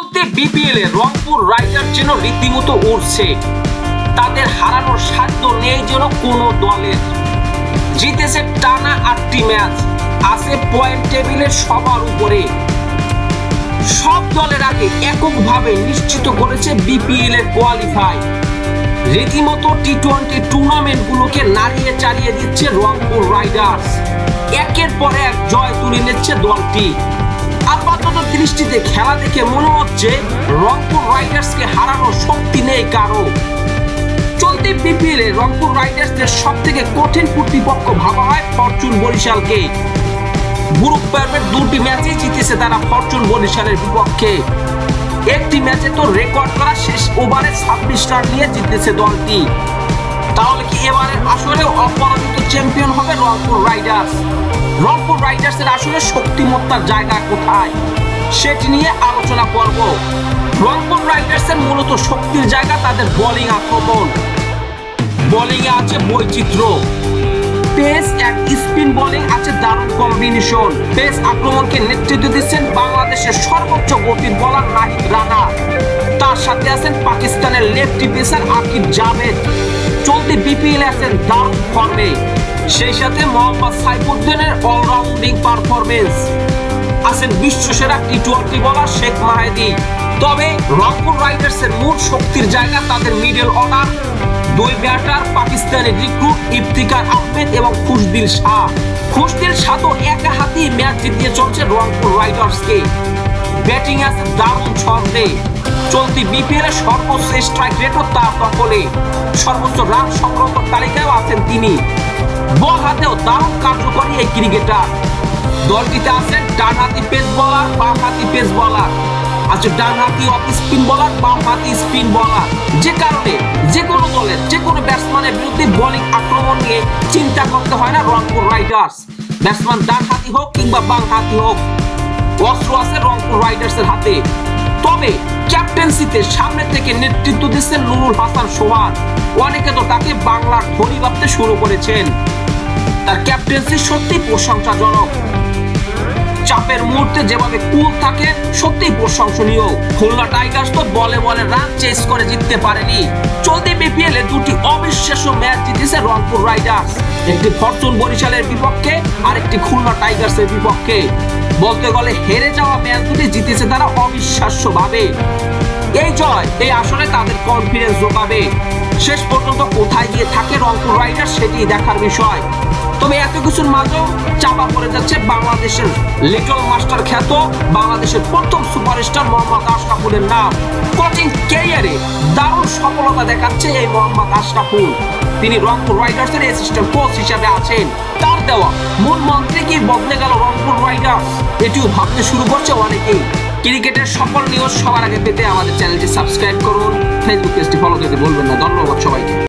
চলতি বিপিএল এ রংপুর রাইডার্স যেন রীতিমতো উড়ছে। তাদের হারানোর সাধ্য নেই যেন কোনো দলের। জিতেছে টানা 8টি ম্যাচ, আছে পয়েন্ট টেবিলের সবার উপরে। সব দলের আগে এককভাবে নিশ্চিত করেছে বিপিএল এর কোয়ালিফাই। রীতিমতো টি-20 টুর্নামেন্টগুলোকে নাড়িয়ে চালিয়ে দিচ্ছে রংপুর রাইডার্স। একের পর এক জয় তুলে নিচ্ছে দলটি। আপাতত দৃষ্টিতে খেলা দেখে মনে হচ্ছে রংপুর রাইডার্সকে হারানোর শক্তি নেই কারো। চলতি বিপিএল এ রংপুর রাইডার্সদের সব থেকে কঠিন প্রতিপক্ষ ভাবা হয় ফরচুন বরিশালকে। গ্রুপ পর্বের 2টি ম্যাচই জিতেছে তারা ফরচুন বরিশালের বিপক্ষে। একটি ম্যাচে তো রেকর্ড করা শেষ ওভারে 26 রান নিয়ে জিতেছে দলটি। তাহলে কি এবারে আসলে অপরাজিত চ্যাম্পিয়ন হবে রংপুর রাইডার্স? রংপুর রাইডার্সের আসলে শক্তিমত্তার জায়গা কোথায় সেটি নিয়ে আলোচনা করব। রংপুর রাইডার্সের মূলত শক্তির জায়গা তাদের বোলিং আক্রমণ। বোলিং এ আছে বৈচিত্র্য, পেস এক স্পিন বোলিং আছে দারুণ কম্বিনেশন। পেস আক্রমণকে নেতৃত্ব দিচ্ছেন বাংলাদেশের সর্বোচ্চ গতির বোলার নাহিদ রানা। তার সাথে আছেন পাকিস্তানের লেফটি পেসার আকিব জাভেদ। চলতি বিপিএল আছেন দারুণ ফর্মে। সেই সাথে মোহাম্মদ সাইফুদ্দিনের অলরাউন্ডিং পারফরমেন্স। আছেন বিশ্বসেরা টি-20 বোলার শেখ মাহেদী। তবে রংপুর রাইডার্সের মূল শক্তির জায়গা তাদের middle order. 2 batter Pakistani recruit Iftikhar Ahmed এবং খুশদিল শাহ। খুশদিল শাহ তো একা হাতেই ম্যাচ জিতিয়ে চলছে রংপুর রাইডার্সকে। ব্যাটিং আছে দারুণ ছন্দে। চলতি বিপিএল এর সর্বোচ্চ স্ট্রাইক রেটও তার দখলে। সর্বোচ্চ রান সংগ্রহ তালিকায়ও আছেন তিনি। বল হাতেও দারুণ কার্যকরী এই ক্রিকেটার। দলটিতে আছেন ডানহাতি পেস বোলার, বামহাতি পেস বোলার, আছে ডানহাতি অফ স্পিন বোলার, বামহাতি স্পিন বোলার। যে কারণে যে কোনো দলের যে কোনো ব্যাটসম্যানের বিরুদ্ধে বোলিং আক্রমণ নিয়ে চিন্তা করতে হয় না রংপুর রাইডার্স। ব্যাটসম্যান ডানহাতি হোক কিংবা বামহাতি হোক, অস্ত্র আছে রংপুর রাইডার্সের হাতে। তবে ক্যাপ্টেন্সিতে সামনে থেকে নেতৃত্ব দিচ্ছেন নুরুল হাসান সোহান। অনেকে তো তাকে বাংলার ধনী ভাবতে শুরু করেছেন। তার ক্যাপ্টেন্সি সত্যি প্রশংসাজনক। চাপের মুহূর্তে যেভাবে কুল থাকে সত্যি প্রশংসনীয়। খুলনা টাইগার্স তো বলে বলে রান চেস করে জিততে পারেনি। চলতি বিপিএল এ 2টি অবিশ্বাস্য ম্যাচ জিতেছে রংপুর রাইডার্স। একটি ফরচুন বরিশালের বিপক্ষে আর একটি খুলনা টাইগার্সের বিপক্ষে। বলতে গেলে হেরে যাওয়া ম্যাচ দুটি জিতেছে তারা অবিশ্বাস্য ভাবে। এই জয় এই আসলে তাদের কনফিডেন্স যোগাবে। শেষ পর্যন্ত কোথায় গিয়ে থাকে রংপুর রাইডার্স সেটি দেখার বিষয়। তবে এত কিছুর মাঝেও চাপা পড়ে যাচ্ছে বাংলাদেশের লিটল মাস্টার খ্যাত বাংলাদেশের প্রথম সুপারস্টার মোহাম্মদ আশরাফুলের নাম। কোচিং ক্যারিয়ারে দারুণ সফলতা দেখাচ্ছে এই মোহাম্মদ আশরাফুল। তিনি রংপুর রাইডার্সের অ্যাসিস্ট্যান্ট কোচ হিসেবে আছেন। তার দেওয়া মূল মন্ত্রে কি বদলে গেল রংপুর রাইডার্স? এটিও ভাবতে শুরু করছে অনেকেই। ক্রিকেটের সকল নিউজ সবার আগে পেতে আমাদের চ্যানেলটি সাবস্ক্রাইব করুন, ফেসবুক পেজটি ফলো করতে ভুলবেন না। ধন্যবাদ সবাইকে।